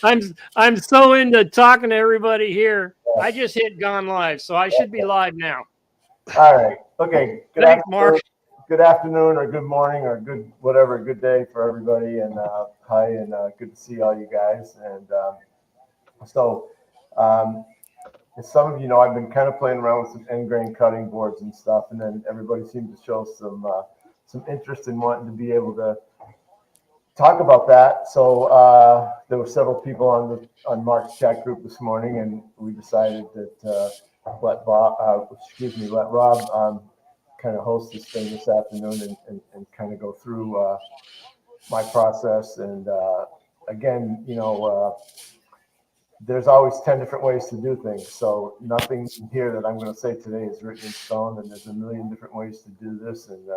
I'm so into talking to everybody here. I just hit gone live, so I should be live now. All right. Okay. Thanks, Mark. Good afternoon, or good morning, or good whatever. Good day for everybody. And hi, and good to see all you guys. And so, um, as some of you know, I've been kind of playing around with some end grain cutting boards and stuff, and then everybody seemed to show some interest in wanting to be able to talk about that. So there were several people on Mark's chat group this morning, and we decided that let Rob kind of host this thing this afternoon and kind of go through my process. And again, there's always 10 different ways to do things. So nothing here that I'm going to say today is written in stone, and there's a million different ways to do this. And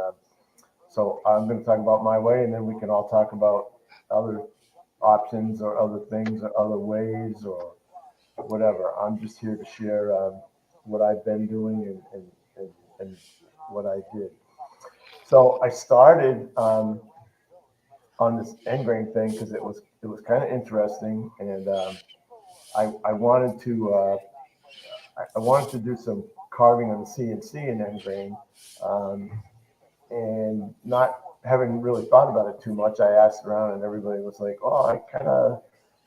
so I'm going to talk about my way, and then we can all talk about other options or other things or other ways or whatever. I'm just here to share what I've been doing and what I did. So I started on this end grain thing because it was kind of interesting, and I wanted to do some carving on the CNC in end grain. And not having really thought about it too much, I asked around, and everybody was like, "Oh,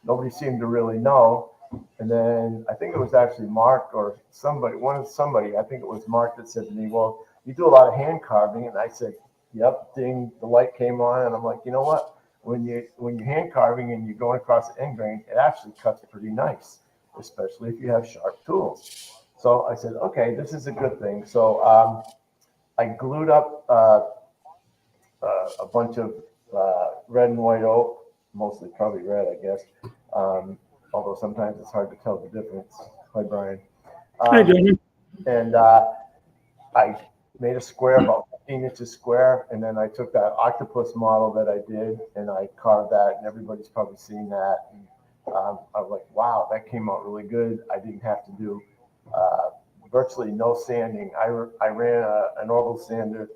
nobody seemed to really know." And then I think it was actually Mark or somebody. I think it was Mark that said to me, "Well, you do a lot of hand carving," and I said, "Yep." Ding, the light came on, and I'm like, you know what? When you're hand carving and you're going across the end grain, it actually cuts pretty nice, especially if you have sharp tools. So I said, okay, this is a good thing. So I glued up a bunch of red and white oak, mostly probably red, I guess. Although sometimes it's hard to tell the difference. Hi, Brian. Hi, Jamie. And I made a square about 15 inches square, and then I took that octopus model that I did, and I carved that, and everybody's probably seen that. And I was like, wow, that came out really good. I didn't have to do virtually no sanding. I ran an orbital sander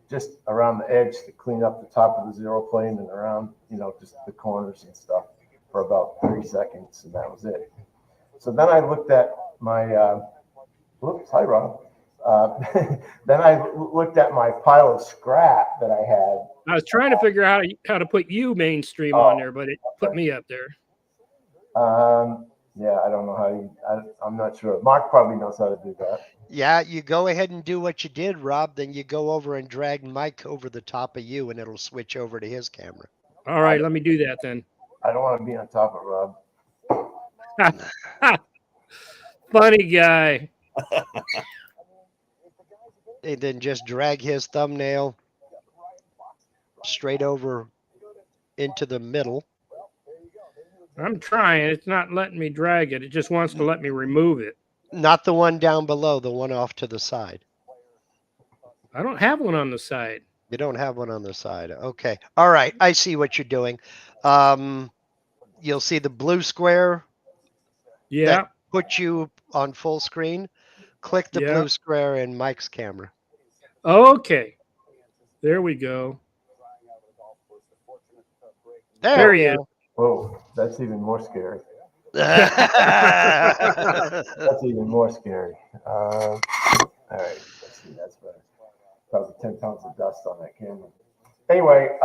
just around the edge to clean up the top of the zero plane and around, just the corners and stuff for about 30 seconds, and that was it. So then I looked at my, hi, Rob. Then I looked at my pile of scrap that I had. I was trying to figure out how to put you mainstream on there, but it put me up there. Yeah, I don't know how I'm not sure. Mark probably knows how to do that. Yeah, you go ahead and do what you did, Rob. Then you go over and drag Mike over the top of you, and it'll switch over to his camera. All right, let me do that then. I don't want to be on top of Rob. Funny guy. And then just drag his thumbnail straight over into the middle. I'm trying. It's not letting me drag it. It just wants to let me remove it. Not the one down below, the one off to the side. I don't have one on the side. You don't have one on the side. Okay. All right. I see what you're doing. You'll see the blue square. Yeah. That puts you on full screen. Click the blue square in Mike's camera. Okay. There we go. There he is. Whoa, that's even more scary. That's even more scary. All right, let's see, that's better. Probably 10 pounds of dust on that camera. Anyway,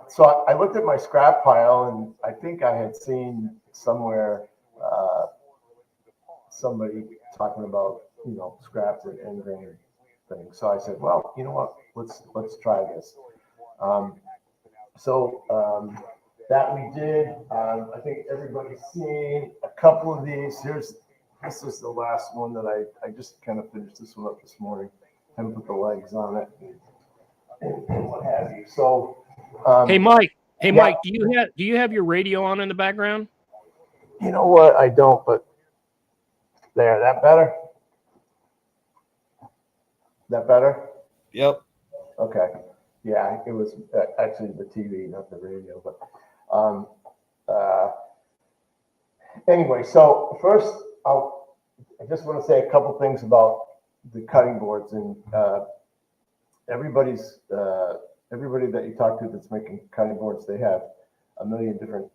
so I looked at my scrap pile, and I think I had seen somewhere somebody talking about scraps and end grain things. So I said, well, you know what? Let's try this. That we did. I think everybody's seen a couple of these. This is the last one that I just kind of finished this one up this morning. Haven't put the legs on it and what have you. So, hey Mike, do you have your radio on in the background? You know what? I don't, but there. That better? That better? Yep. Okay. Yeah, it was actually the TV, not the radio, but. Anyway, so first, I just want to say a couple things about the cutting boards, and everybody that you talk to that's making cutting boards, they have a million different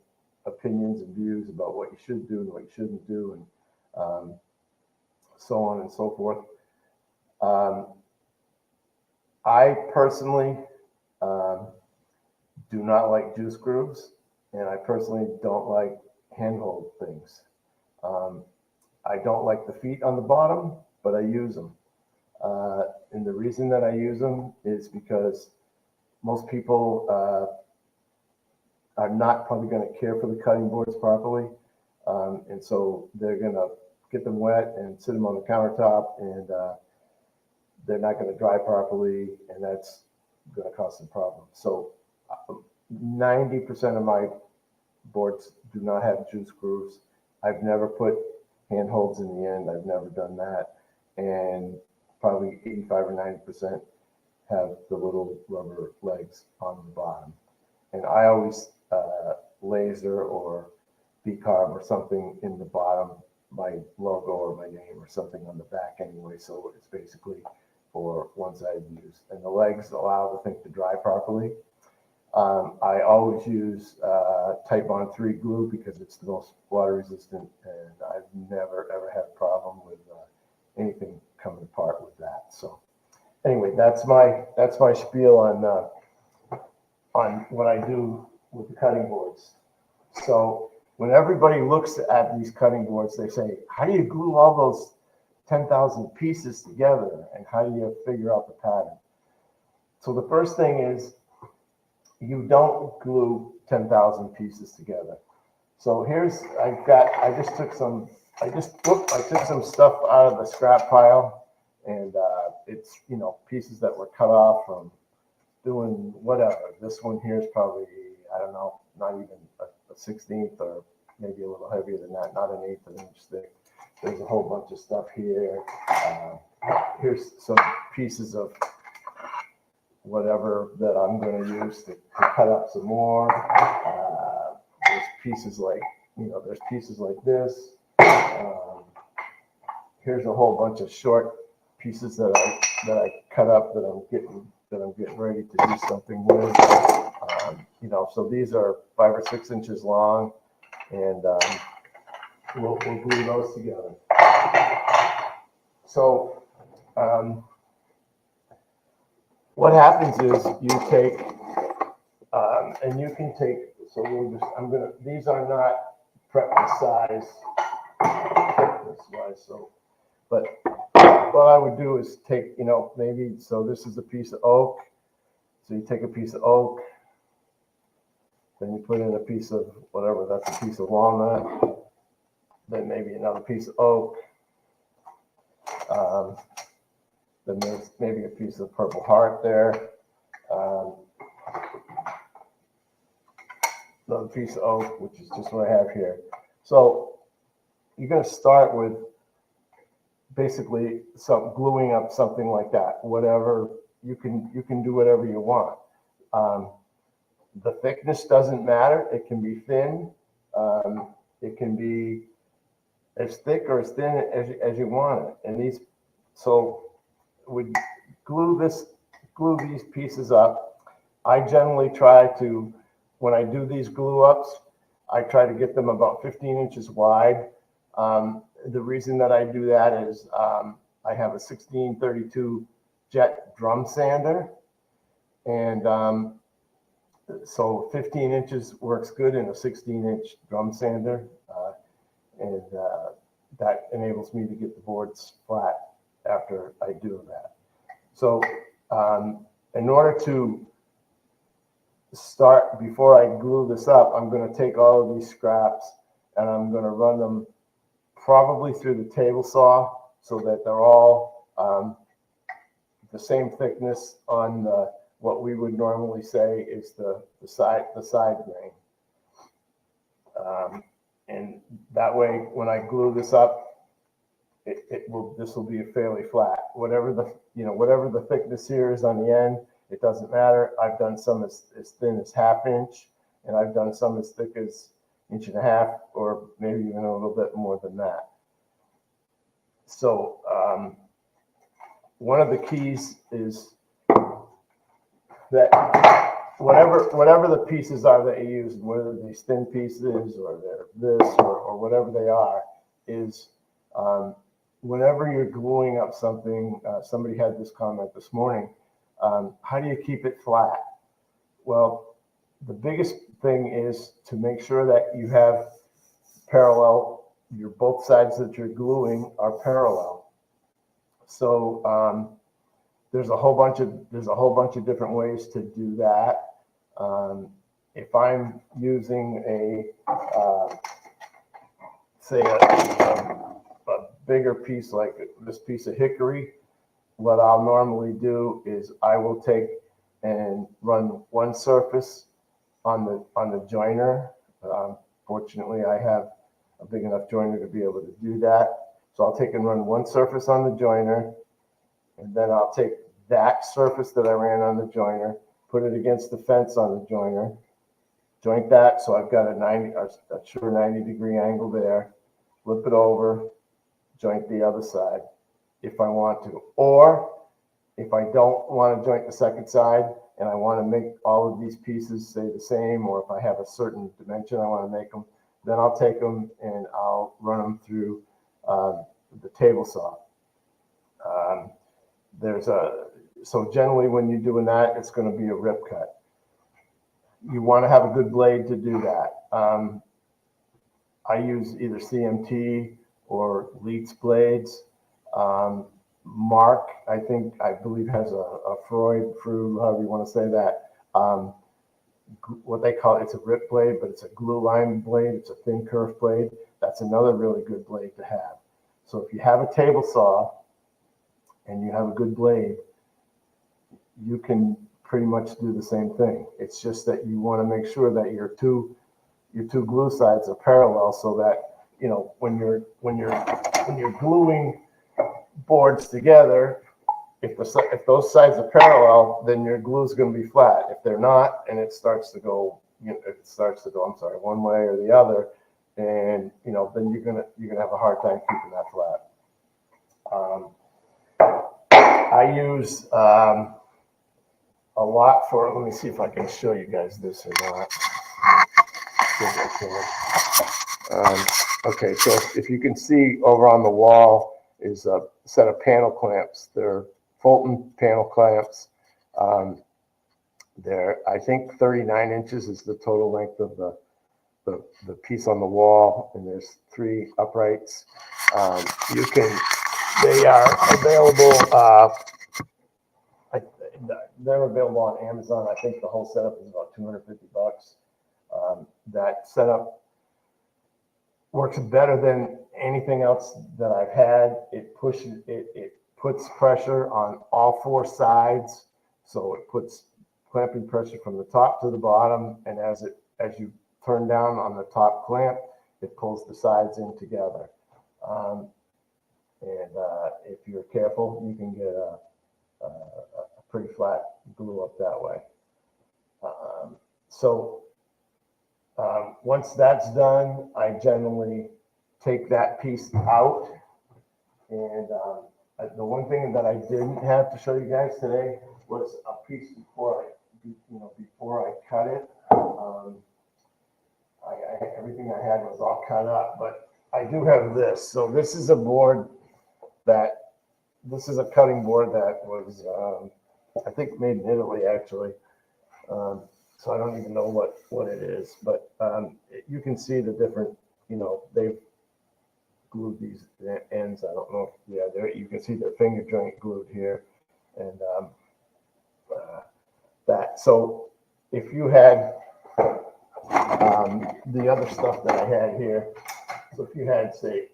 opinions and views about what you should do and what you shouldn't do, and so on and so forth. I personally do not like juice grooves, and I personally don't like handhold things. I don't like the feet on the bottom, but I use them. And the reason that I use them is because most people are not probably going to care for the cutting boards properly. And so they're going to get them wet and sit them on the countertop, and they're not going to dry properly, and that's going to cause some problems. So 90% of my boards do not have juice grooves. I've never put handholds in the end. I've never done that. And probably 85 or 90% have the little rubber legs on the bottom. And I always laser or B-carb or something in the bottom, my logo or my name or something on the back anyway. So it's basically for one-sided use. And the legs allow the thing to dry properly. I always use Type Bond 3 glue because it's the most water resistant, and I've never ever had a problem with anything coming apart with that. So anyway, that's my spiel on what I do with the cutting boards. So when everybody looks at these cutting boards, they say, how do you glue all those 10,000 pieces together, and how do you figure out the pattern? So the first thing is, you don't glue 10,000 pieces together. So I took some stuff out of the scrap pile, and it's, pieces that were cut off from doing whatever. This one here is probably, I don't know, not even a 16th, or maybe a little heavier than that, not an 1/8 of an inch thick. There's a whole bunch of stuff here. Here's some pieces of whatever that I'm going to use to cut up some more. There's pieces like this. Here's a whole bunch of short pieces that I cut up that I'm getting ready to do something with. So these are 5 or 6 inches long, and we'll glue those together. So what happens is you take, and you can take, these are not prep size, so, but what I would do is take, maybe, so this is a piece of oak. So you take a piece of oak, then you put in a piece of whatever, that's a piece of walnut, then maybe another piece of oak. Then there's maybe a piece of Purple Heart there. Another piece of oak, which is just what I have here. So you're going to start with basically gluing up something like that. Whatever you can do whatever you want. The thickness doesn't matter. It can be thin. It can be as thick or as thin as you want it. And we glue these pieces up. I generally try to, when I do these glue ups, I try to get them about 15 inches wide. The reason that I do that is I have a 1632 jet drum sander, and so 15 inches works good in a 16-inch drum sander, and that enables me to get the boards flat after I do that. So in order to start, before I glue this up, I'm going to take all of these scraps and I'm going to run them probably through the table saw so that they're all the same thickness on what we would normally say is the side grain. And that way, when I glue this up, this will be fairly flat. Whatever the thickness here is on the end, it doesn't matter. I've done some as thin as 1/2 inch, and I've done some as thick as 1.5 inches, or maybe even a little bit more than that. So one of the keys is that whatever the pieces are that you use, whether these thin pieces or they're this or whatever they are, is whenever you're gluing up something, somebody had this comment this morning, how do you keep it flat? Well, the biggest thing is to make sure that you have parallel, both sides that you're gluing are parallel. So there's a whole bunch of different ways to do that. If I'm using say a bigger piece like this piece of hickory, what I'll normally do is I will take and run one surface on the joiner. Fortunately, I have a big enough joiner to be able to do that. So I'll take and run one surface on the joiner, and then I'll take that surface that I ran on the joiner, put it against the fence on the joiner, joint that so I've got a sure 90-degree angle there, flip it over, joint the other side if I want to. Or if I don't want to joint the second side and I want to make all of these pieces stay the same, or if I have a certain dimension I want to make them, then I'll take them and I'll run them through the table saw. So generally when you're doing that, it's going to be a rip cut. You want to have a good blade to do that. I use either CMT or Leeds blades. Mark, I believe has a Freud, however you want to say that. What they call it's a rip blade, but it's a glue line blade. It's a thin curved blade. That's another really good blade to have. So if you have a table saw and you have a good blade, you can pretty much do the same thing. It's just that you want to make sure that your two glue sides are parallel, so that when you're gluing boards together, if those sides are parallel, then your glue is going to be flat. If they're not, and it starts to go one way or the other, and then you're gonna have a hard time keeping that flat. I use a lot for. Let me see if I can show you guys this or not. Okay, so if you can see over on the wall is a set of panel clamps. They're Fulton panel clamps. They're, I think 39 inches is the total length of the piece on the wall, and there's 3 uprights. They are available. They're available on Amazon. I think the whole setup is about $250. That setup works better than anything else that I've had. It puts pressure on all 4 sides, so it puts clamping pressure from the top to the bottom, and as you turn down on the top clamp, it pulls the sides in together. If you're careful, you can get a pretty flat glue up that way. Once that's done, I generally take that piece out. And the one thing that I didn't have to show you guys today was a piece before I cut it. Everything I had was all cut up, but I do have this. So this is a cutting board that was, I think, made in Italy, actually. So I don't even know what it is, but you can see the different, they've glued these ends. I don't know. You can see their finger joint glued here, and that. So if you had the other stuff that I had here, so if you had, say,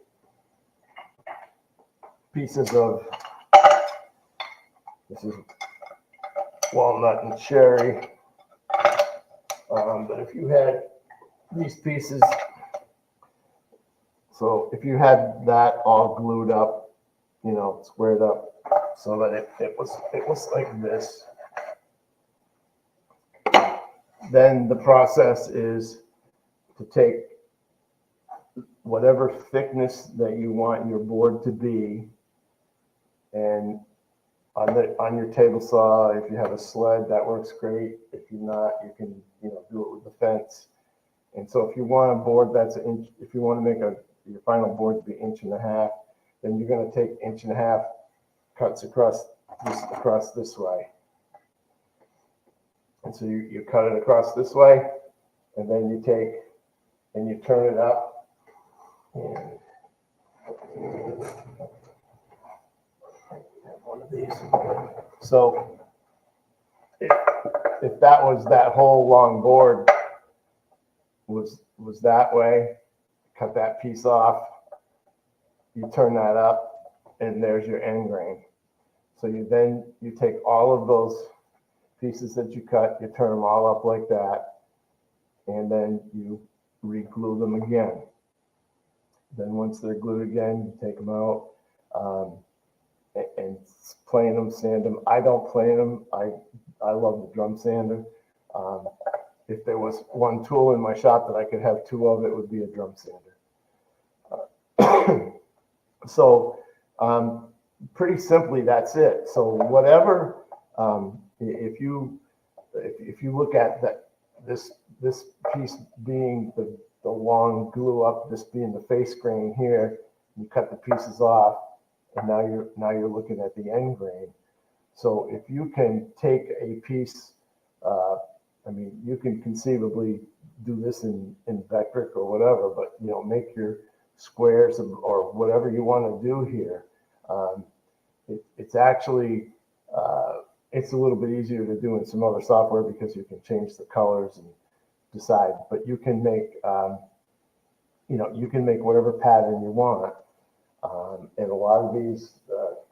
pieces of, this is walnut and cherry, but if you had these pieces, so if you had that all glued up, squared up, so that it was like this, then the process is to take whatever thickness that you want your board to be and on your table saw. If you have a sled, that works great. If you're not, you can do it with the fence. And so if you want a board that's an inch, if you want to make your final board to be 1.5 inches, then you're going to take 1.5 inches cuts across this way. And so you cut it across this way, and then you take and you turn it up. And one of these. So if that whole long board was that way, cut that piece off, you turn that up, and there's your end grain. So you take all of those pieces that you cut, you turn them all up like that, and then you re-glue them again. Then once they're glued again, you take them out and plane them, sand them. I don't plane them. I love the drum sander. If there was one tool in my shop that I could have two of, it would be a drum sander. So pretty simply, that's it. So whatever, if you look at this piece being the long glue up, this being the face grain here, you cut the pieces off, and now you're looking at the end grain. So if you can take a piece, you can conceivably do this in Vectric or whatever, but make your squares or whatever you want to do here. It's actually it's a little bit easier to do in some other software because you can change the colors and decide. But you can make you can make whatever pattern you want. And a lot of these,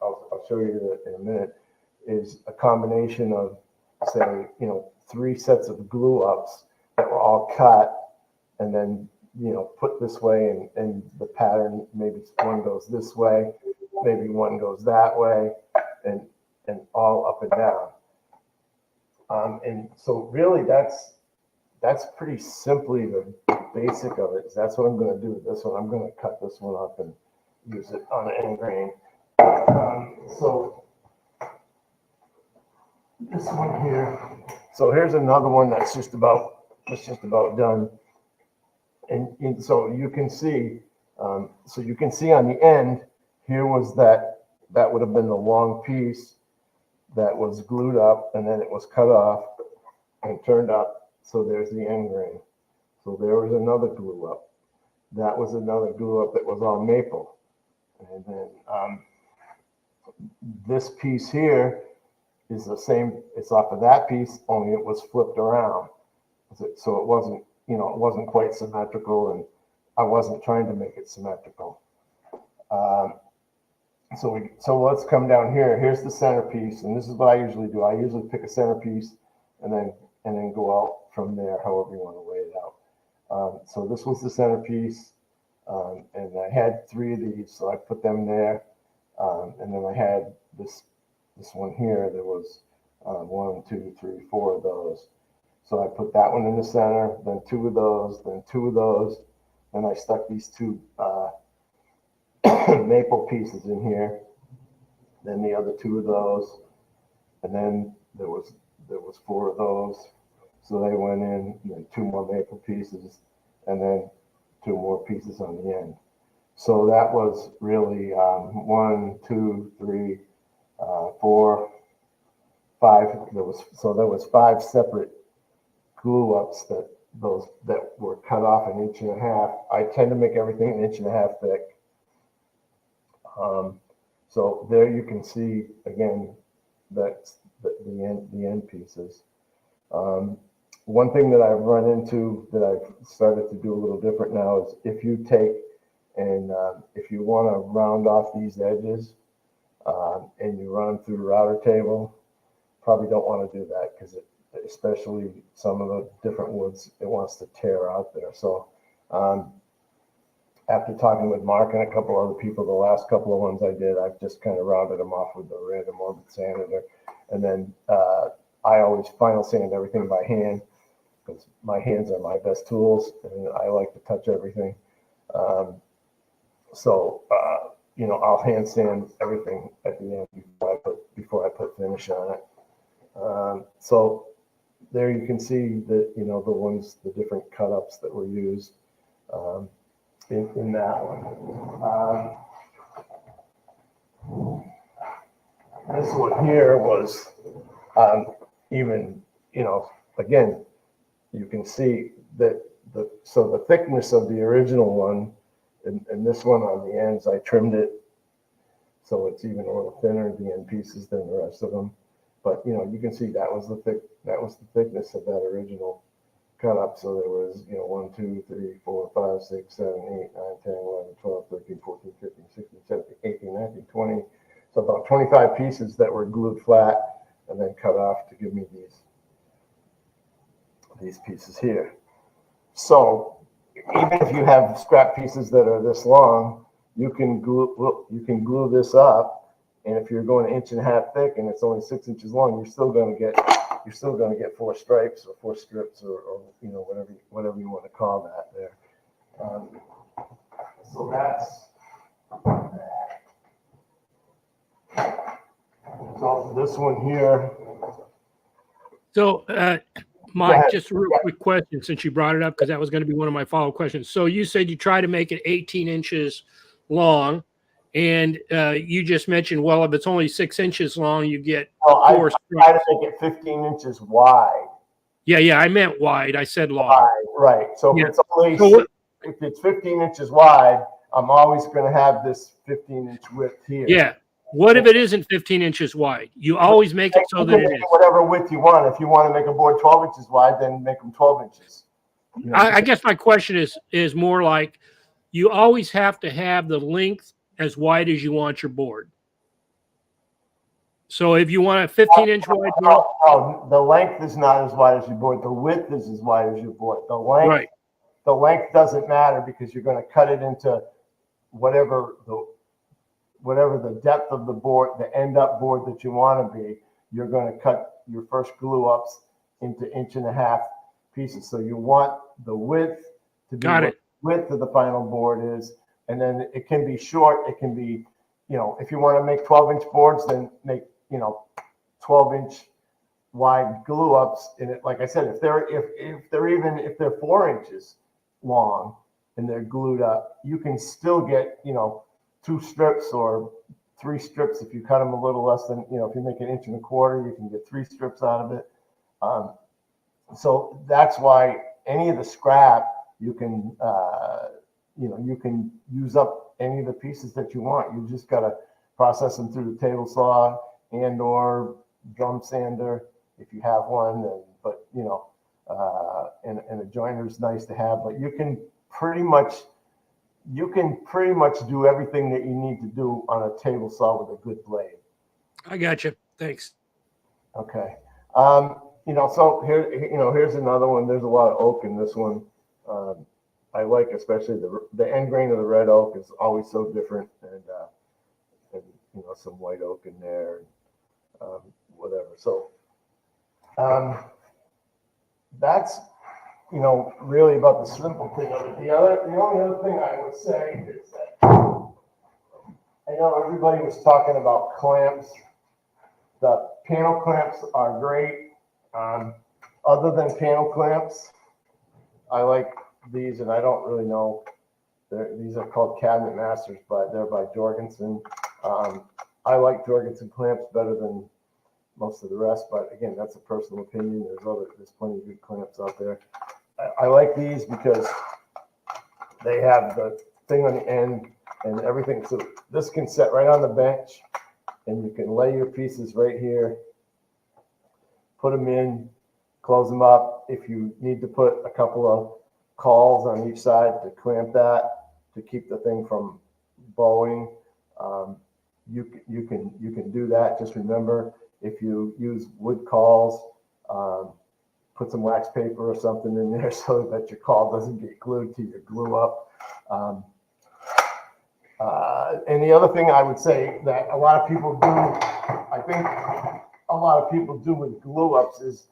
I'll show you in a minute, is a combination of, say, 3 sets of glue ups that were all cut and then, put this way, and the pattern, maybe one goes this way, maybe one goes that way, and all up and down. And so really that's pretty simply the basic of it. That's what I'm going to do with this one. I'm going to cut this one up and use it on an end grain. So this one here. So here's another one that's just about done. And so you can see, on the end here was that would have been the long piece that was glued up, and then it was cut off and turned up. So there's the end grain. So there was another glue up. That was another glue up that was all maple. And then this piece here is the same. It's off of that piece, only it was flipped around. So it wasn't quite symmetrical, and I wasn't trying to make it symmetrical. So let's come down here. Here's the centerpiece, and this is what I usually do. I usually pick a centerpiece and then go out from there, however you want to lay it out. So this was the centerpiece, and I had 3 of these, so I put them there. And then I had this one here. There was 1, 2, 3, 4 of those. So I put that one in the center, then 2 of those, then 2 of those. Then I stuck these 2 maple pieces in here, then the other 2 of those, and then there was 4 of those. So they went in, and then 2 more maple pieces, and then 2 more pieces on the end. So that was really 1, 2, 3, 4, 5. There was 5 separate glue ups that were cut off 1.5 inches. I tend to make everything 1.5 inches thick. So there you can see again that's the end pieces. One thing that I've run into that I've started to do a little different now is if you take and if you want to round off these edges and you run them through the router table, probably don't want to do that because especially some of the different woods, it wants to tear out there. So after talking with Mark and a couple other people, the last couple of ones I did, I've just kind of rounded them off with the random orbit sander. And then I always final sand everything by hand because my hands are my best tools and I like to touch everything. I'll hand sand everything at the end before I put finish on it. So there you can see that, the different cut ups that were used in that one. This one here was even, again, you can see that the thickness of the original one and this one on the ends, I trimmed it so it's even a little thinner, the end pieces, than the rest of them. But you can see that was the thickness of that original cut up. So there was 1, 2, 3, 4, 5, 6, 7, 8, 9, 10, 11, 12, 13, 14, 15, 16, 17, 18, 19, 20. So about 25 pieces that were glued flat and then cut off to give me these pieces here. So even if you have scrap pieces that are this long, you can glue this up, and if you're going 1.5 inches thick and it's only 6 inches long, you're still going to get 4 stripes or 4 strips or whatever you want to call that there. So that's so this one here. So, Mike, just a real quick question since you brought it up, because that was going to be one of my follow-up questions. So you said you try to make it 18 inches long, and you just mentioned, well, if it's only 6 inches long, you get 4 I try to make it 15 inches wide. Yeah, I meant wide. I said long. Wide, right. So if it's only if it's 15 inches wide, I'm always going to have this 15-inch width here. Yeah. What if it isn't 15 inches wide? You always make it so that it is. Whatever width you want. If you want to make a board 12 inches wide, then make them 12 inches. I guess my question is more like, you always have to have the length as wide as you want your board. So if you want a 15-inch wide board, no, the length is not as wide as your board. The width is as wide as your board. The length doesn't matter, because you're going to cut it into whatever the depth of the board, the end up board that you want to be. You're going to cut your first glue ups into 1.5 inch pieces. So you want the width to be what the width of the final board is, and then it can be short. It can be, if you want to make 12-inch boards, then make 12-inch wide glue ups in it. Like I said, if they're 4 inches long and they're glued up, you can still get 2 strips or 3 strips if you cut them a little less than, if you make 1.25 inches, you can get 3 strips out of it. So that's why any of the scrap, you can use up any of the pieces that you want. You just got to process them through the table saw and or drum sander if you have one. And a joiner is nice to have, but you can pretty much do everything that you need to do on a table saw with a good blade. I got you. Thanks. Okay. So here's another one. There's a lot of oak in this one. I like especially the end grain of the red oak is always so different, and some white oak in there, whatever. So that's really about the simple thing of it. The only other thing I would say is that I know everybody was talking about clamps. The panel clamps are great. Other than panel clamps, I like these, and I don't really know. These are called Cabinet Masters, but they're by Jorgensen. I like Jorgensen clamps better than most of the rest, but again, that's a personal opinion. There's plenty of good clamps out there. I like these because they have the thing on the end and everything. So this can set right on the bench, and you can lay your pieces right here, put them in, close them up. If you need to put a couple of cawls on each side to clamp that, to keep the thing from bowing, you can do that. Just remember, if you use wood cawls, put some wax paper or something in there so that your cawl doesn't get glued to your glue up. And the other thing I would say that a lot of people do, I think a lot of people do with glue ups is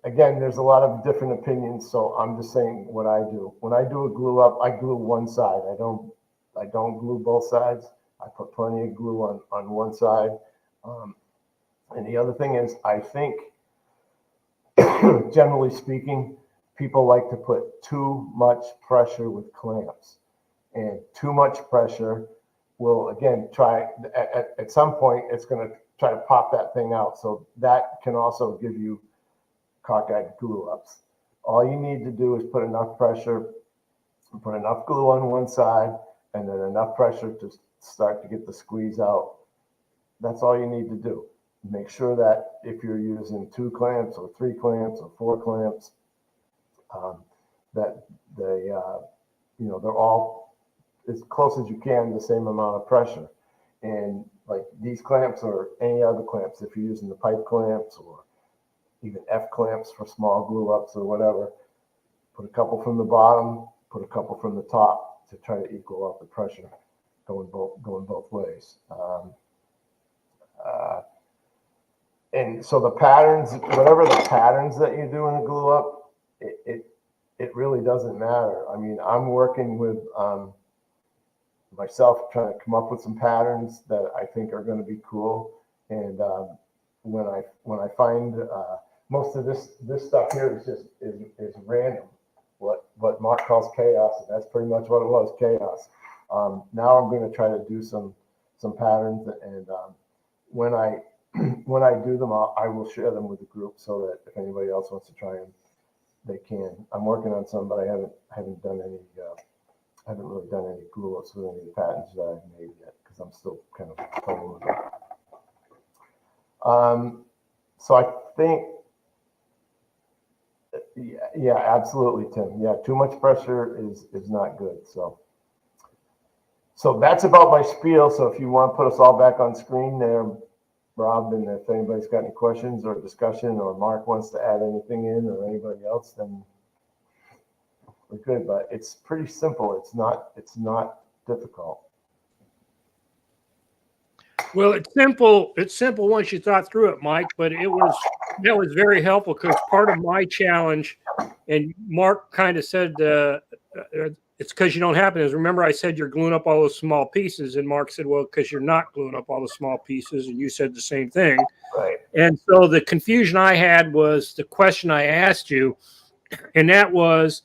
again, there's a lot of different opinions, so I'm just saying what I do. When I do a glue up, I glue one side. I don't glue both sides. I put plenty of glue on one side. And the other thing is, I think, generally speaking, people like to put too much pressure with clamps. And too much pressure will, again, at some point, it's going to try to pop that thing out. So that can also give you cockeyed glue ups. All you need to do is put enough pressure, put enough glue on one side, and then enough pressure to start to get the squeeze out. That's all you need to do. Make sure that if you're using 2 clamps or 3 clamps or 4 clamps, that they're all as close as you can, the same amount of pressure. And like these clamps or any other clamps, if you're using the pipe clamps or even F clamps for small glue ups or whatever, put a couple from the bottom, put a couple from the top to try to equal out the pressure going both ways. And so the patterns, whatever the patterns that you do in the glue up, it really doesn't matter. I mean, I'm working with myself trying to come up with some patterns that I think are going to be cool. And when I find most of this stuff here is random, what Mark calls chaos, and that's pretty much what it was, chaos. Now I'm going to try to do some patterns, and when I do them, I will share them with the group so that if anybody else wants to try them, they can. I'm working on some, but I haven't done any. I haven't really done any glue ups with any of the patterns that I've made yet because I'm still kind of playing with it. So I think, yeah, absolutely, Tim. Yeah, too much pressure is not good. So that's about my spiel. So if you want to put us all back on screen there, Rob, and if anybody's got any questions or discussion, or Mark wants to add anything in, or anybody else, then we're good. But it's pretty simple. It's not difficult. Well, it's simple. It's simple once you thought through it, Mike. But that was very helpful because part of my challenge, and Mark kind of said it's because you don't have it. Is remember I said you're gluing up all those small pieces, and Mark said, well, because you're not gluing up all the small pieces, and you said the same thing. Right. And so the confusion I had was the question I asked you, and that was,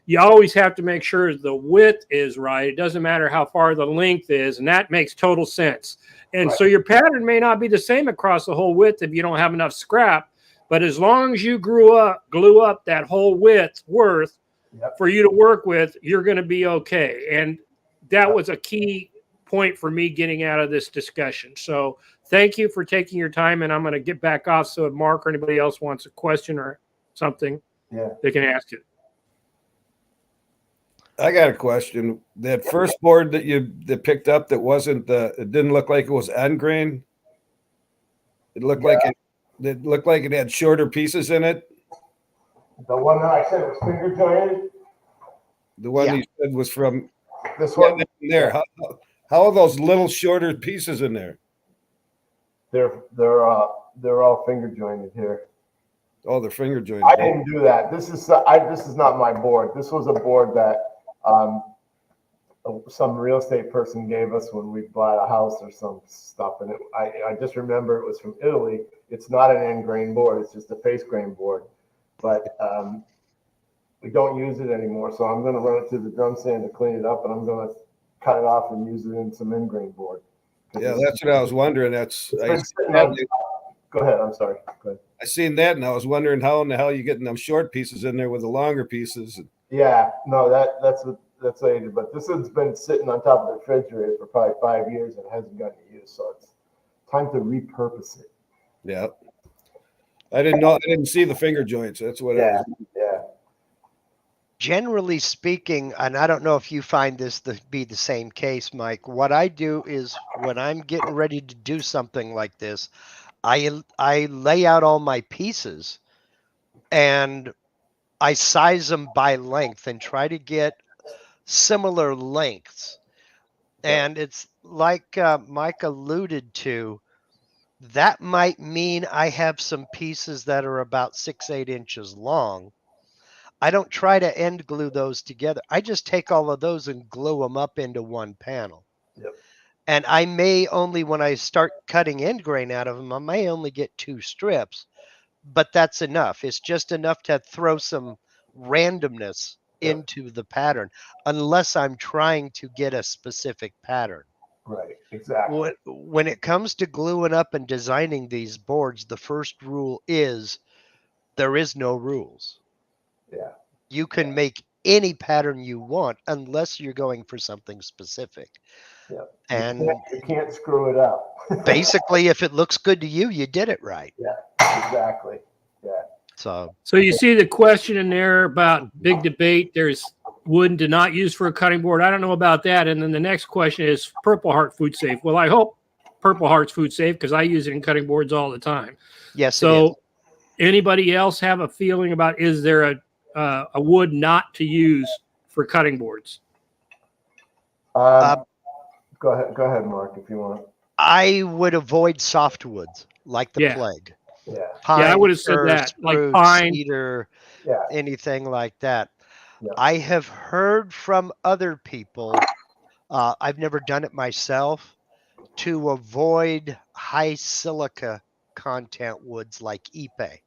you always have to make sure the width is right. It doesn't matter how far the length is, and that makes total sense. And right. So your pattern may not be the same across the whole width if you don't have enough scrap, but as long as you glue up that whole width worth for you to work with, you're going to be okay. And that was a key point for me getting out of this discussion. So thank you for taking your time, and I'm going to get back off. So if Mark or anybody else wants a question or something, they can ask it. I got a question. That first board that picked up that wasn't it didn't look like it was end grain. It looked like it had shorter pieces in it. The one that I said was finger jointed. The one you said was from this one there. How are those little shorter pieces in there? They're all finger jointed here. Oh, they're finger jointed. I didn't do that. This is not my board. This was a board that some real estate person gave us when we bought a house or some stuff, and I just remember it was from Italy. It's not an end grain board. It's just a face grain board, but we don't use it anymore. So I'm going to run it through the drum sand to clean it up, and I'm going to cut it off and use it in some end grain board. Yeah, that's what I was wondering. Go ahead. I'm sorry. Go ahead. I seen that, and I was wondering how in the hell you getting them short pieces in there with the longer pieces. Yeah, no, that's later. But this has been sitting on top of the refrigerator for probably 5 years and hasn't gotten used, so it's time to repurpose it. Yeah, I didn't see the finger joints. That's what. Yeah. Generally speaking, and I don't know if you find this to be the same case, Mike, what I do is when I'm getting ready to do something like this, I lay out all my pieces and I size them by length and try to get similar lengths. And it's like Mike alluded to, that might mean I have some pieces that are about 6-8 inches long. I don't try to end glue those together. I just take all of those and glue them up into one panel. Yep. And I may only, when I start cutting end grain out of them, I may only get 2 strips, but that's enough. It's just enough to throw some randomness into the pattern, unless I'm trying to get a specific pattern. Right, exactly. When it comes to gluing up and designing these boards, the first rule is there is no rules. Yeah. You can make any pattern you want unless you're going for something specific. Yeah. And you can't screw it up. basically, if it looks good to you, you did it right. Yeah, exactly. Yeah. So you see the question in there about big debate. There's wood to not use for a cutting board. I don't know about that. And then the next question is Purple Heart food safe? Well, I hope Purple Heart's food safe because I use it in cutting boards all the time. yes, So anybody else have a feeling about, is there a wood not to use for cutting boards? Go ahead, Mark, if you want. I would avoid softwoods like the plague. Yeah. Pine, I would have said that, spruce, like pine, cedar, Yeah. anything like that. Yeah. I have heard from other people, I've never done it myself, to avoid high silica content woods like ipe.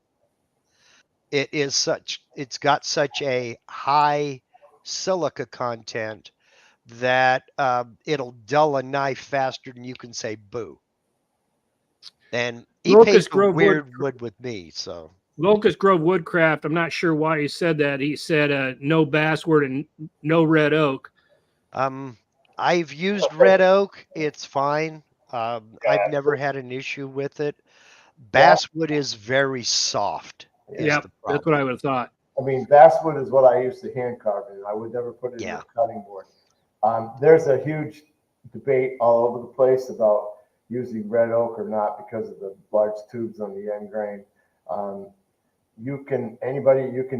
It's got such a high silica content that it'll dull a knife faster than you can say boo. And Ipe's a weird wood with me, so. Locust Grove Woodcraft, I'm not sure why he said that. He said no basswood and no red oak. I've used red oak. It's fine. I've never had an issue with it. Basswood is very soft. Yeah, that's what I would have thought. I mean, basswood is what I used to hand carve in. I would never put it in a cutting board. There's a huge debate all over the place about using red oak or not because of the large tubes on the end grain. You can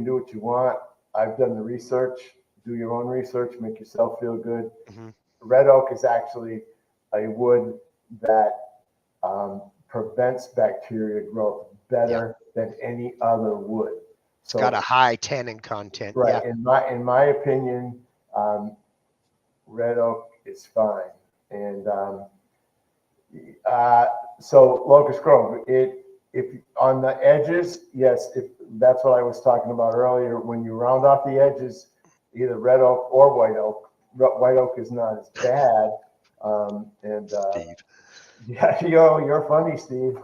do what you want. I've done the research. Do your own research, make yourself feel good. Mm-hmm. Red oak is actually a wood that prevents bacteria growth better than any other wood. So it's got a high tannin content. Right. Yeah. In my opinion, red oak is fine. And so Locust Grove, if on the edges, yes, if that's what I was talking about earlier, when you round off the edges, either red oak or white oak. White oak is not as bad. Steve. Yeah, you're funny, Steve.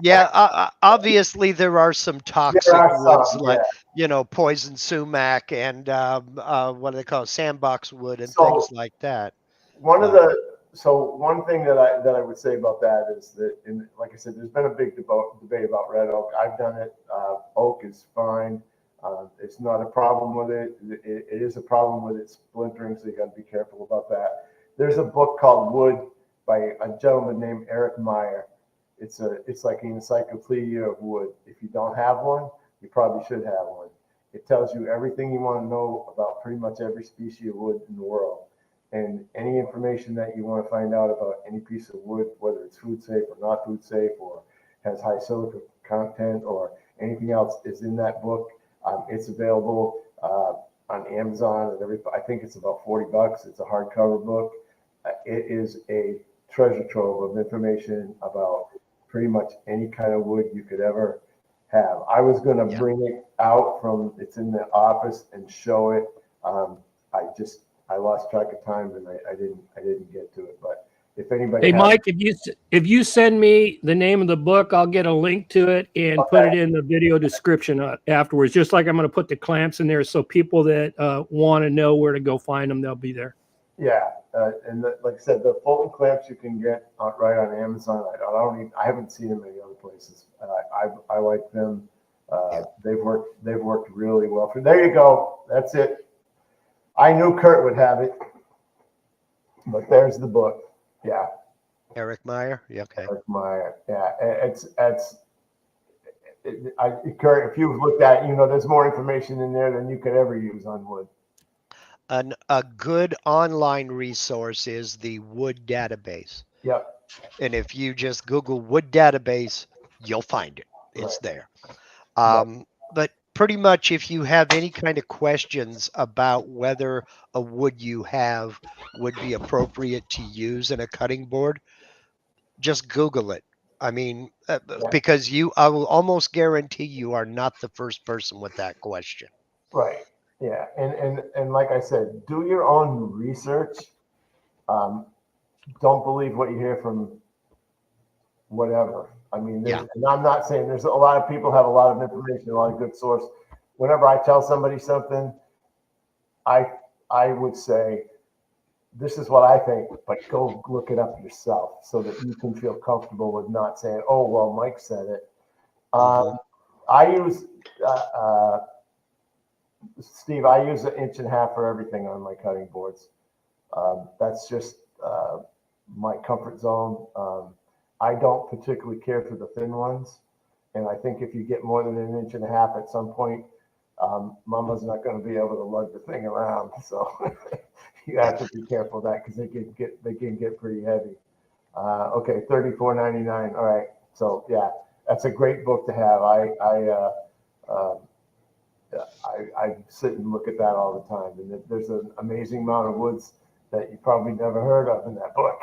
Yeah, obviously there are some toxic woods like poison sumac and what do they call it, sandbox wood and things like that. One thing that I would say about that is that, like I said, there's been a big debate about red oak. I've done it. Oak is fine. It's not a problem with it. It is a problem with it splintering, so you got to be careful about that. There's a book called Wood by a gentleman named Eric Meyer. It's like an encyclopedia of wood. If you don't have one, you probably should have one. It tells you everything you want to know about pretty much every species of wood in the world. And any information that you want to find out about any piece of wood, whether it's food safe or not food safe, or has high silica content or anything else, is in that book. It's available on Amazon and everything. I think it's about $40. It's a hardcover book. It is a treasure trove of information about pretty much any kind of wood you could ever have. I was going to bring it out it's in the office and show it. I lost track of time and I didn't get to it. But if anybody, Mike, if you send me the name of the book, I'll get a link to it and put it in the video description afterwards. Just like I'm going to put the clamps in there, so people that want to know where to go find them, they'll be there. Yeah, like I said, the Fulton clamps you can get right on Amazon. I haven't seen them any other places. I like them. They've worked really well. There you go. That's it. I knew Kurt would have it, but there's the book. Yeah. Eric Meyer. Yeah. Okay. Eric Meyer. Yeah. Kurt, if you've looked at, there's more information in there than you could ever use on wood. A good online resource is the Wood Database. Yep. And if you just Google wood database, you'll find it. It's there. But pretty much if you have any kind of questions about whether a wood you have would be appropriate to use in a cutting board, just Google it. I mean, because I will almost guarantee you are not the first person with that question. Right. Yeah. And like I said, do your own research. Don't believe what you hear from whatever. I mean, and I'm not saying there's a lot of people have a lot of information, a lot of good source. Whenever I tell somebody something, I would say, this is what I think, but go look it up yourself so that you can feel comfortable with not saying, oh, well, Mike said it. I use, Steve, I use 1.5 inches for everything on my cutting boards. That's just my comfort zone. I don't particularly care for the thin ones. And I think if you get more than 1.5 inches at some point, Mama's not going to be able to lug the thing around. So you have to be careful of that because they can get pretty heavy. Okay, $34.99. All right. So yeah, that's a great book to have. I sit and look at that all the time, and there's an amazing amount of woods that you probably never heard of in that book,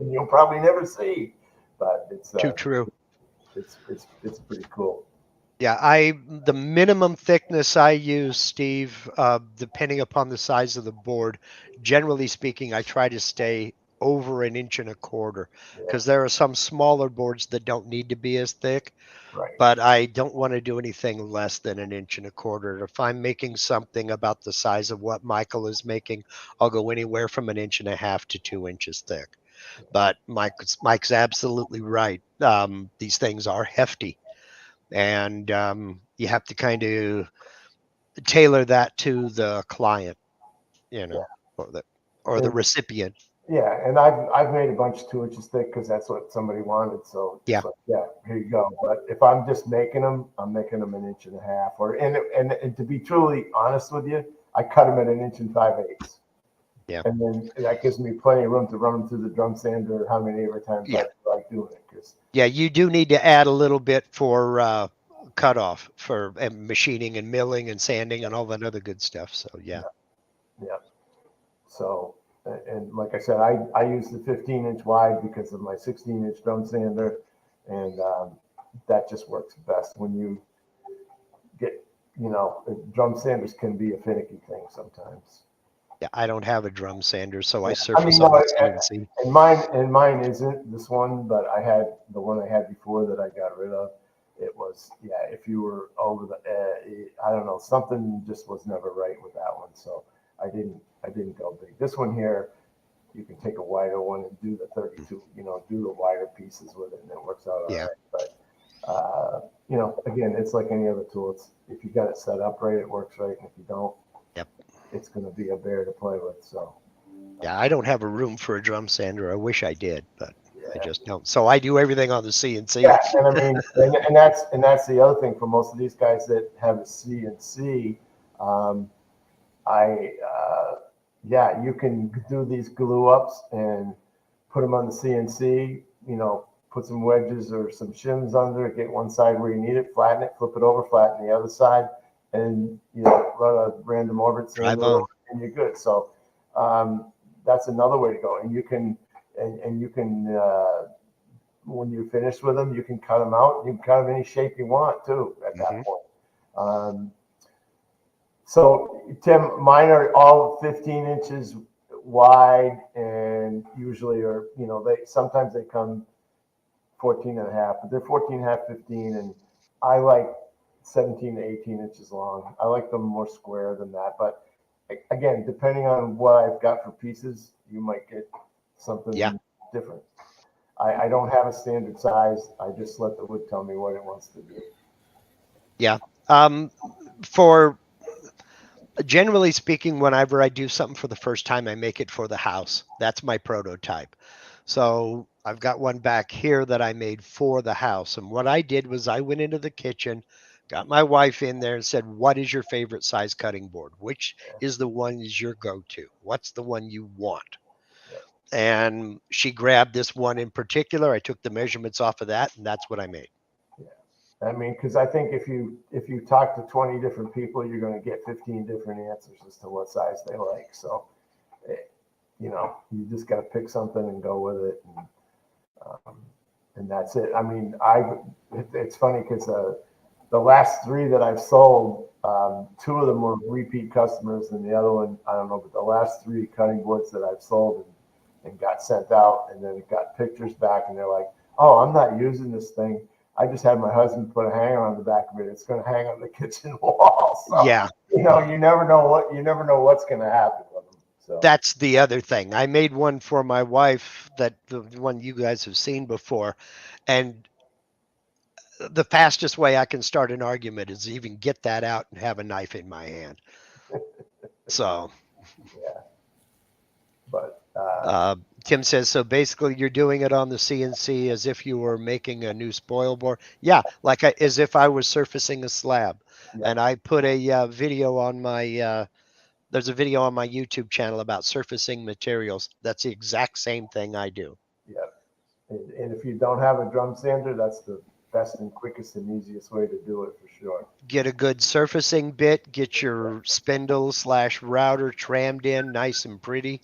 and you'll probably never see. But it's too true. It's pretty cool. Yeah, the minimum thickness I use, Steve, depending upon the size of the board, generally speaking, I try to stay over 1.25 inches because there are some smaller boards that don't need to be as thick. Right. But I don't want to do anything less than 1.25 inches. If I'm making something about the size of what Michael is making, I'll go anywhere from 1.5 inches to 2 inches thick. But Mike's absolutely right. These things are hefty. And you have to kind of tailor that to the client, or the recipient. Yeah, and I've made a bunch 2 inches thick because that's what somebody wanted. So yeah, here you go. But if I'm just making them, I'm making them 1.5 inches. And to be truly honest with you, I cut them at 1 5/8 inches. Yeah, and then that gives me plenty of room to run them through the drum sander how many every time I like doing it. Yeah, you do need to add a little bit for cutoff for machining and milling and sanding and all that other good stuff. So yeah. So, and like I said, I use the 15-inch wide because of my 16-inch drum sander, and that just works best when you get, drum sanders can be a finicky thing sometimes. Yeah, I don't have a drum sander, so I surface on the CNC. And mine isn't this one, but I had the one I had before that I got rid of. It was, if you were over the, I don't know, something just was never right with that one. So I didn't go big. This one here, you can take a wider one and do the 32, do the wider pieces with it, and it works out all right. But, again, it's like any other tool. If you got it set up right, it works right. And if you don't, it's going to be a bear to play with. So yeah, I don't have a room for a drum sander. I wish I did, but I just don't. So I do everything on the CNC. Yeah, and I mean, and that's the other thing for most of these guys that have a CNC. You can do these glue ups and put them on the CNC. Put some wedges or some shims under it. Get one side where you need it, flatten it, flip it over, flatten the other side. And run a random orbit cylinder and you're good. So that's another way to go. And you can when you're finished with them, you can cut them out. You can cut them any shape you want too at that point. So Tim, mine are all 15 inches wide, and usually are sometimes they come 14.5, but they're 14.5, 15, and I like 17 to 18 inches long. I like them more square than that. But again, depending on what I've got for pieces, you might get something different. I don't have a standard size. I just let the wood tell me what it wants to do. Yeah. For generally speaking, whenever I do something for the first time, I make it for the house. That's my prototype. So I've got one back here that I made for the house. And what I did was I went into the kitchen, got my wife in there and said, what is your favorite size cutting board? Which is the one is your go-to? What's the one you want? And she grabbed this one in particular. I took the measurements off of that, and that's what I made. I mean, because I think if you talk to 20 different people, you're going to get 15 different answers as to what size they like. So, you just got to pick something and go with it, and that's it. I mean, it's funny because the last 3 that I've sold, 2 of them were repeat customers, and the other one, I don't know, but the last 3 cutting boards that I've sold and got sent out, and then it got pictures back, and they're like, "Oh, I'm not using this thing. I just had my husband put a hanger on the back of it. It's going to hang on the kitchen wall." So, Yeah. you never know what's going to happen with them. So That's the other thing. I made one for my wife, that the one you guys have seen before, and the fastest way I can start an argument is even get that out and have a knife in my hand. So, yeah, but Tim says, so basically you're doing it on the CNC as if you were making a new spoil board. Yeah, as if I was surfacing a slab. Yeah. And I put a video on my, there's a video on my YouTube channel about surfacing materials. That's the exact same thing I do. Yeah, and if you don't have a drum sander, that's the best and quickest and easiest way to do it for sure. Get a good surfacing bit, get your spindle/router trammed in nice and pretty,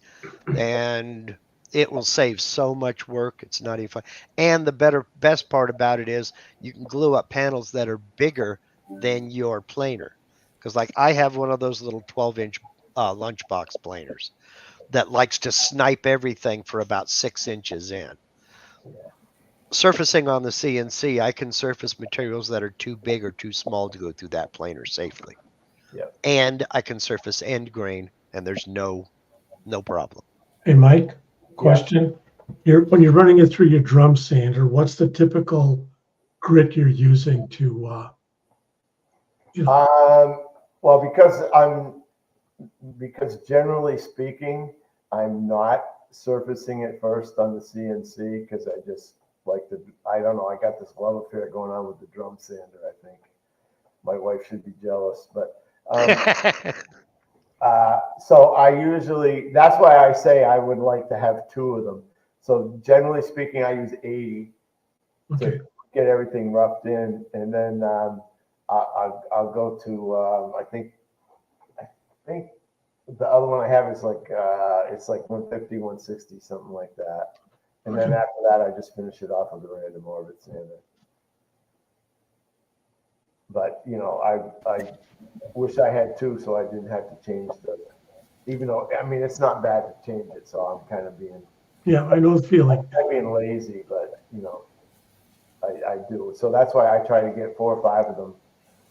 and it will save so much work. It's not even fun. And the best part about it is you can glue up panels that are bigger than your planer. Because I have one of those little 12-inch lunchbox planers that likes to snipe everything for about 6 inches in. Yeah. Surfacing on the CNC, I can surface materials that are too big or too small to go through that planer safely. Yeah. And I can surface end grain, and there's no problem. Hey, Mike, question. When you're running it through your drum sander, what's the typical grit you're using to, Well, because generally speaking, I'm not surfacing it first on the CNC because I just like to, I don't know, I got this love affair going on with the drum sander, I think. My wife should be jealous, but so I usually, that's why I say I would like to have 2 of them. So generally speaking, I use 80 to get everything roughed in, and then I'll go to I think the other one I have is it's like 150, 160, something like that. And then after that, I just finish it off with a random orbit sander. But I wish I had 2 so I didn't have to change even though, I mean, it's not bad to change it, so I'm kind of being. Yeah, I know the feeling. I'm being lazy, but I do. So that's why I try to get 4 or 5 of them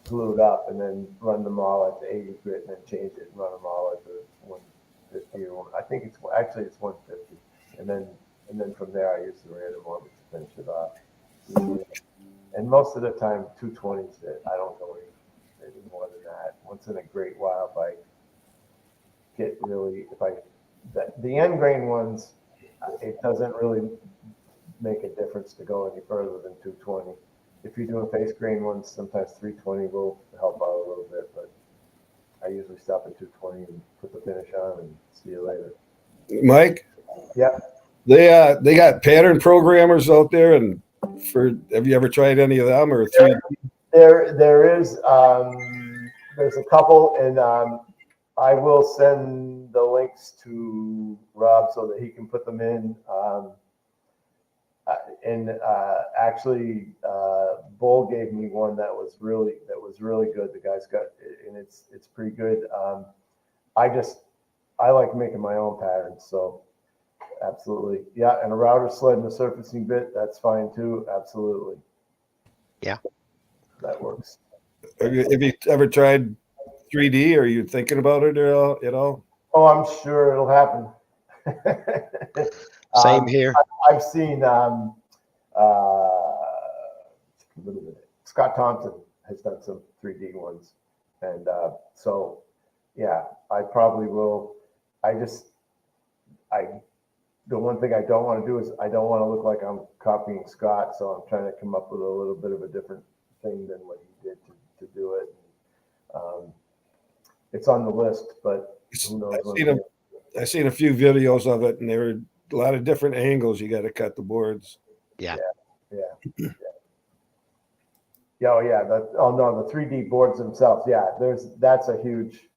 glued up and then run them all at the 80 grit and then change it and run them all at the 150 or I think it's 150. And then from there I use the random orbit to finish it off. And most of the time 220s it. I don't go any more than that. Once in a great while the end grain ones, it doesn't really make a difference to go any further than 220. If you're doing face grain ones, sometimes 320 will help out a little bit, but I usually stop at 220 and put the finish on and see you later. Mike? Yeah. They got pattern programmers out there, and have you ever tried any of them or 3D? There is there's a couple, and I will send the links to Rob so that he can put them in. Actually, Bull gave me one that was really good. The guy's got, and it's pretty good. I like making my own patterns, so absolutely, yeah. And a router sled and a surfacing bit, that's fine too. Absolutely, yeah, that works. Have you ever tried 3D? Are you thinking about it at all? Oh, I'm sure it'll happen. Same here. I've seen Scott Thompson has done some 3D ones, and so yeah, I probably will. The one thing I don't want to do is I don't want to look like I'm copying Scott, so I'm trying to come up with a little bit of a different thing than what he did to do it. It's on the list, but who knows? I've seen a few videos of it, and a lot of different angles. You got to cut the boards. Yeah. Yeah, oh yeah. The 3D boards themselves. Yeah, that's a huge.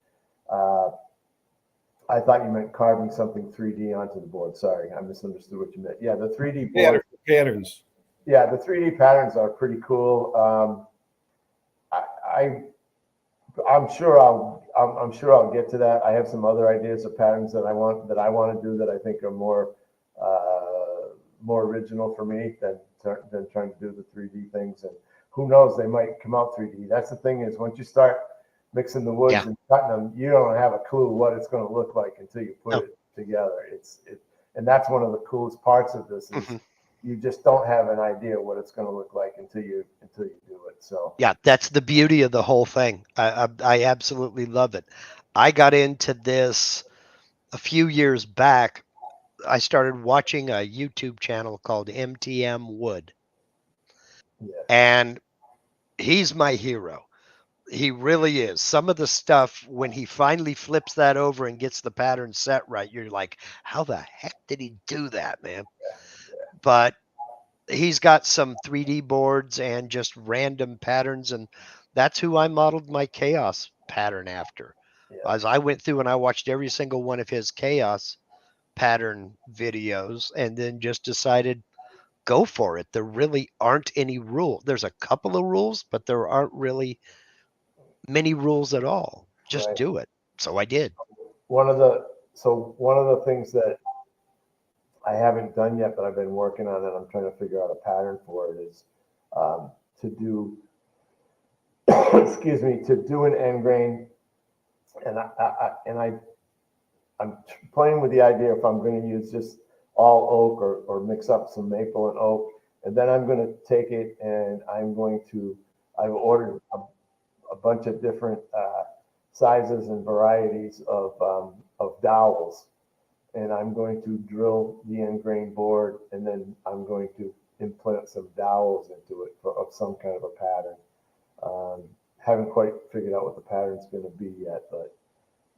I thought you meant carving something 3D onto the board. Sorry, I misunderstood what you meant. Yeah, the 3D board. Patterns. Yeah, the 3D patterns are pretty cool. I'm sure I'll get to that. I have some other ideas of patterns that I want to do that I think are more original for me than trying to do the 3D things. And who knows, they might come out 3D. That's the thing, is once you start mixing the woods and cutting them, you don't have a clue what it's going to look like until you put it together. And that's one of the coolest parts of this is you just don't have an idea what it's going to look like until you do it. So yeah, that's the beauty of the whole thing. I absolutely love it. I got into this a few years back. I started watching a YouTube channel called MTM Wood, and he's my hero. He really is. Some of the stuff, when he finally flips that over and gets the pattern set right, you're like, how the heck did he do that, man? But he's got some 3D boards and just random patterns, and that's who I modeled my chaos pattern after. As I went through and I watched every single one of his chaos pattern videos and then just decided, go for it. There really aren't any rules. There's a couple of rules, but there aren't really many rules at all. Just do it. So I did. One of the things that I haven't done yet, but I've been working on it, I'm trying to figure out a pattern for it, is to do to do an end grain. And I'm playing with the idea if I'm going to use just all oak or mix up some maple and oak, and then I'm going to take it and I've ordered a bunch of different sizes and varieties of dowels, and I'm going to drill the end grain board, and then I'm going to implant some dowels into it of some kind of a pattern. Haven't quite figured out what the pattern's going to be yet, but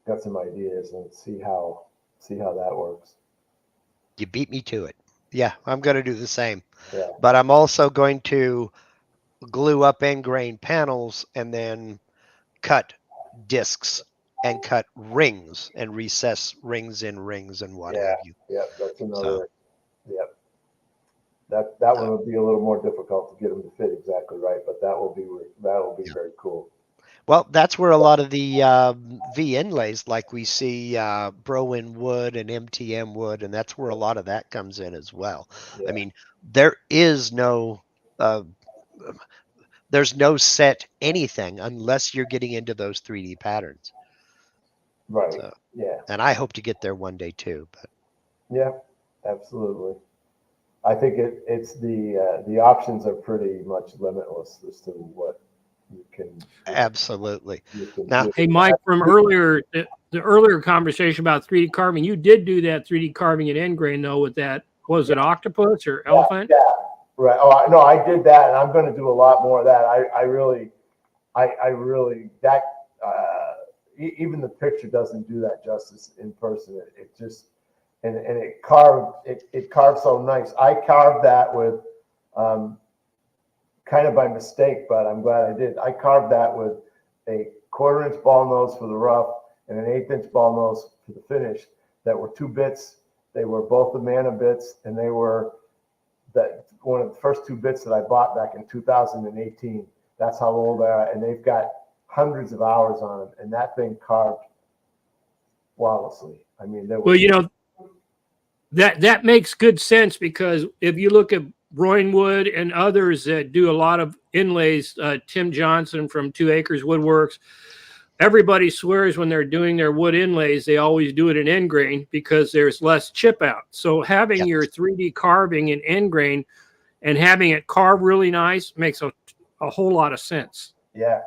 got some ideas and see how that works. You beat me to it. Yeah, I'm going to do the same. Yeah. But I'm also going to glue up end grain panels and then cut discs and cut rings and recess rings in rings and what have you. Yeah, that's another. Yep. That one will be a little more difficult to get them to fit exactly right, but that will be very cool. Well, that's where a lot of the V inlays, like we see Browen wood and MTM wood, and that's where a lot of that comes in as well. Yeah. I mean, there is no there's no set anything unless you're getting into those 3D patterns. Right. So, yeah. And I hope to get there one day too. But yeah, absolutely. I think it's the options are pretty much limitless as to what you can. Absolutely. Now, hey, Mike, from earlier, the earlier conversation about 3D carving, you did do that 3D carving in end grain though with that. Was it octopus or elephant? Yeah. Right. Oh, no, I did that, and I'm going to do a lot more of that. I really that even the picture doesn't do that justice in person. It just and it carved so nice. I carved that with kind of by mistake, but I'm glad I did. I carved that with a 1/4-inch ball nose for the rough and an 1/8-inch ball nose for the finish. That were 2 bits. They were both the Mana bits, and they were one of the first 2 bits that I bought back in 2018. That's how old they are, and they've got hundreds of hours on them, and that thing carved flawlessly. I mean, well, you know, that makes good sense, because if you look at Brownwood and others that do a lot of inlays, Tim Johnson from 2 Acres Woodworks, everybody swears when they're doing their wood inlays, they always do it in end grain because there's less chip out. So having your 3D carving in end grain and having it carved really nice makes a whole lot of sense. Yeah.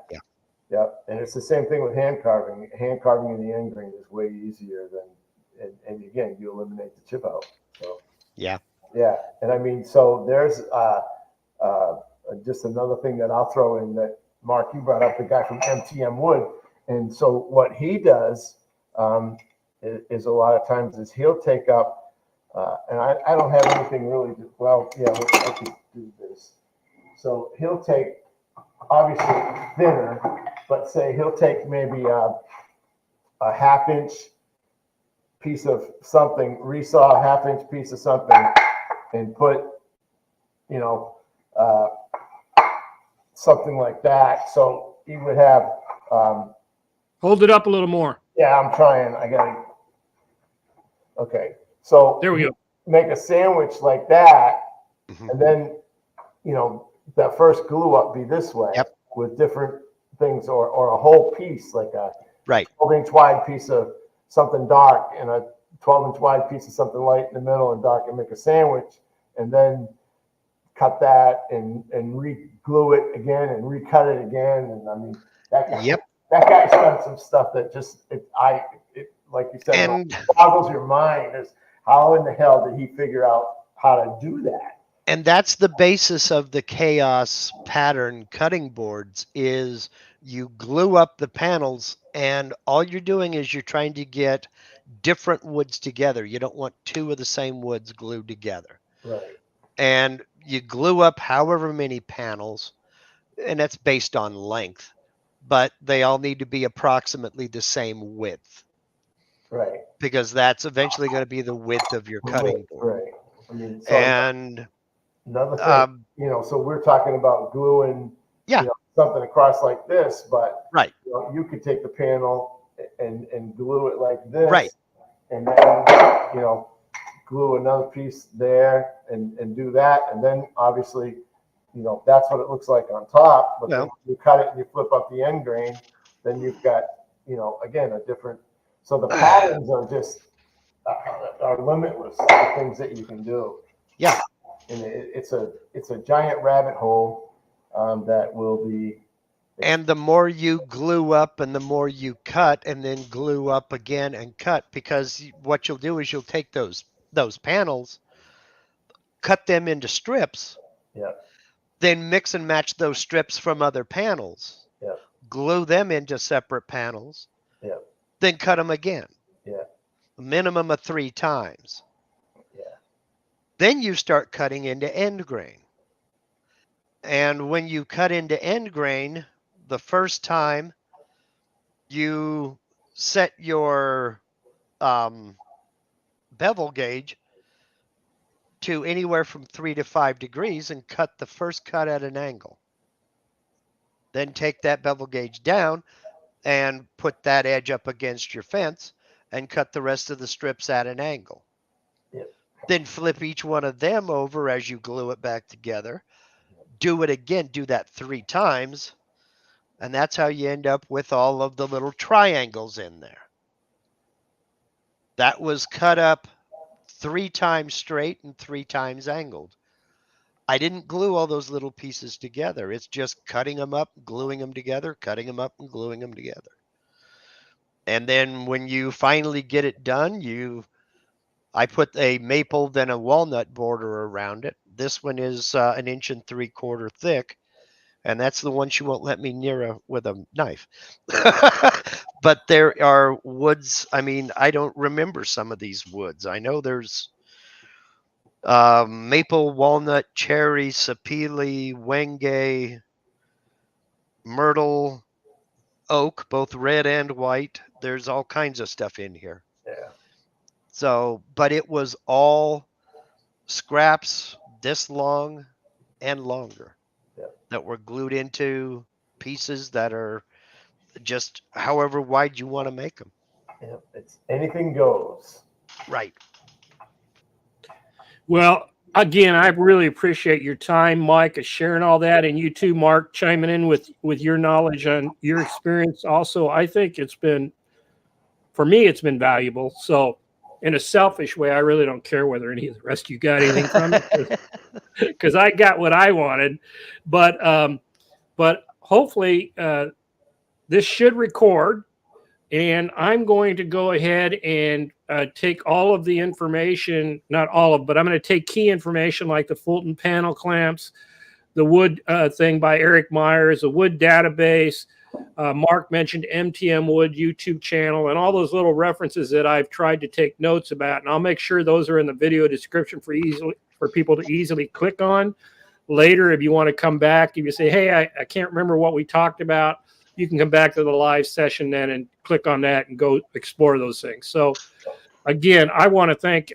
And it's the same thing with hand carving. Hand carving in the end grain is way easier than, and again, you eliminate the chip out. So yeah. And I mean, so there's just another thing that I'll throw in that, Mark, you brought up the guy from MTM Wood. And so what he does is a lot of times is he'll take up And I don't have anything really, well, yeah, I could do this. So he'll take, obviously thinner, but say he'll take maybe a half-inch piece of something, resaw a half-inch piece of something, and put, you know, something like that. So he would have, Hold it up a little more. yeah, I'm trying. I gotta, okay. So There we go. make a sandwich like that, Mhm. and then, you know, that first glue up be this way, Yep. with different things, or a whole piece, like a Right. 12-inch wide piece of something dark and a 12-inch wide piece of something light in the middle and dark, and make a sandwich, and then cut that and re-glue it again and recut it again. And I mean, that guy's done some stuff that just, like you said, And it boggles your mind as how in the hell did he figure out how to do that? And that's the basis of the chaos pattern cutting boards, is you glue up the panels, and all you're doing is you're trying to get different woods together. You don't want two of the same woods glued together. Right. And you glue up however many panels, and that's based on length, but they all need to be approximately the same width, Right. because that's eventually going to be the width of your cutting board. Right. I mean, so And another thing, you know, so we're talking about gluing, Yeah. you know, something across like this, but Right. you know, you could take the panel and glue it like this, Right. and then, you know, glue another piece there and do that, and then obviously, you know, that's what it looks like on top. But then Well- you cut it and you flip up the end grain, then you've got, you know, again, a different. So the patterns are just are limitless. The things that you can do. Yeah. And it's a giant rabbit hole that will be. And the more you glue up and the more you cut and then glue up again and cut, because what you'll do is you'll take those panels, cut them into strips, Yeah. then mix and match those strips from other panels, Yeah. glue them into separate panels, Yeah. then cut them again. Yeah. A minimum of 3 times. Yeah. Then you start cutting into end grain. And when you cut into end grain, the first time you set your bevel gauge to anywhere from 3 to 5 degrees and cut the first cut at an angle. Then take that bevel gauge down and put that edge up against your fence and cut the rest of the strips at an angle. Yep. Then flip each one of them over as you glue it back together. Do it again, do that 3 times, and that's how you end up with all of the little triangles in there. That was cut up 3 times straight and 3 times angled. I didn't glue all those little pieces together. It's just cutting them up, gluing them together, cutting them up and gluing them together. And then when you finally get it done, I put a maple then a walnut border around it. This one is 1 3/4 inches thick, and that's the one she won't let me near with a knife. But there are woods. I mean, I don't remember some of these woods. I know there's maple, walnut, cherry, sapele, wenge, myrtle, oak, both red and white. There's all kinds of stuff in here. Yeah. So, but it was all scraps this long and longer that were glued into pieces that are just however wide you want to make them. Yeah. It's anything goes. Right. Well, again, I really appreciate your time, Mike, of sharing all that, and you too, Mark, chiming in with your knowledge and your experience. Also, I think it's been, for me, it's been valuable. So, in a selfish way, I really don't care whether any of the rest of you got anything from it, because I got what I wanted. But hopefully, this should record. And I'm going to go ahead and take all of the information, not all of, but I'm going to take key information like the Fulton panel clamps, the wood thing by Eric Myers, the wood database. Mark mentioned MTM Wood YouTube channel and all those little references that I've tried to take notes about. And I'll make sure those are in the video description for people to easily click on later. If you want to come back, if you say, hey, I can't remember what we talked about, you can come back to the live session then and click on that and go explore those things. So again, I want to thank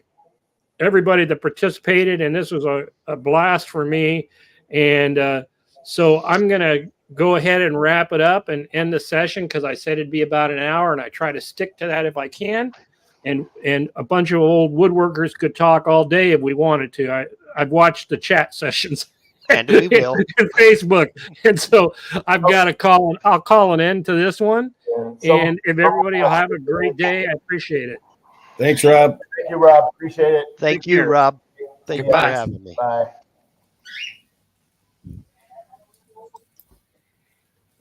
everybody that participated, and this was a blast for me. And so I'm going to go ahead and wrap it up and end the session because I said it'd be about an hour, and I try to stick to that if I can. And a bunch of old woodworkers could talk all day if we wanted to. I've watched the chat sessions And we will. in Facebook, and so I've got to I'll call an end to this one. And if everybody will have a great day, I appreciate it. Thanks, Rob. Thank you, Rob. Appreciate it. Thank you, Rob. Thank you for Goodbye. having me. Bye.